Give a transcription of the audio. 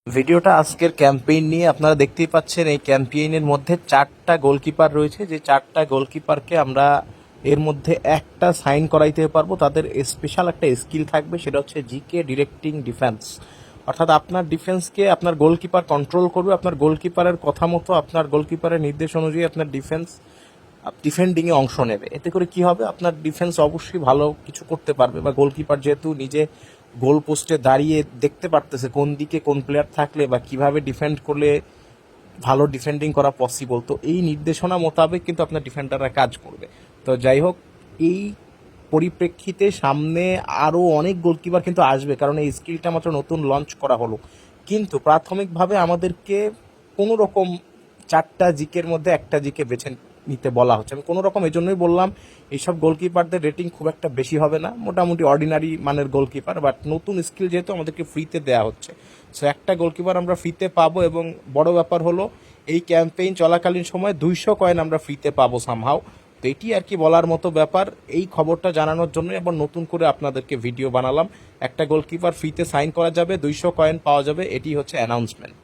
ভিডিওটা আজকের ক্যাম্পেইন নিয়ে আপনারা দেখতেই পাচ্ছেন। এই ক্যাম্পেইনের মধ্যে 4টা গোলকিপার রয়েছে, যে 4টা গোলকিপারকে আমরা এর মধ্যে একটা সাইন করাইতে পারবো। তাদের স্পেশাল একটা স্কিল থাকবে, সেটা হচ্ছে জিকে ডিরেক্টিং ডিফেন্স। অর্থাৎ আপনার ডিফেন্সকে আপনার গোলকিপার কন্ট্রোল করবে, আপনার গোলকিপারের কথা মতো, আপনার গোলকিপারের নির্দেশ অনুযায়ী আপনার ডিফেন্ডিংয়ে অংশ নেবে। এতে করে কি হবে, আপনার ডিফেন্স অবশ্যই ভালো কিছু করতে পারবে, বা গোলকিপার যেহেতু নিজে গোল পোস্টে দাঁড়িয়ে দেখতে পারতেছে কোন দিকে কোন প্লেয়ার থাকলে বা কিভাবে ডিফেন্ড করলে ভালো ডিফেন্ডিং করা পসিবল, তো এই নির্দেশনা মোতাবেক কিন্তু আপনার ডিফেন্ডাররা কাজ করবে। তো যাই হোক, এই পরিপ্রেক্ষিতে সামনে আরও অনেক গোলকিপার কিন্তু আসবে, কারণ এই স্কিলটা মাত্র নতুন লঞ্চ করা হলো। কিন্তু প্রাথমিকভাবে আমাদেরকে কোনো রকম 4টা জিকের মধ্যে একটা জিকে বেছে নিতে বলা হচ্ছে। আমি কোনো রকম এই জন্যই বললাম, এইসব গোলকিপারদের রেটিং খুব একটা বেশি হবে না, মোটামুটি অর্ডিনারি মানের গোলকিপার, বাট নতুন স্কিল যেহেতু আমাদেরকে ফ্রিতে দেওয়া হচ্ছে, সো একটা গোলকিপার আমরা ফ্রিতে পাবো। এবং বড় ব্যাপার হলো, এই ক্যাম্পেইন চলাকালীন সময় 200 কয়েন আমরা ফ্রিতে পাবো সামহাও। তো এটি আর কি বলার মতো ব্যাপার। এই খবরটা জানানোর জন্য আবার নতুন করে আপনাদেরকে ভিডিও বানালাম। একটা গোলকিপার ফ্রিতে সাইন করা যাবে, 200 কয়েন পাওয়া যাবে, এটি হচ্ছে অ্যানাউন্সমেন্ট।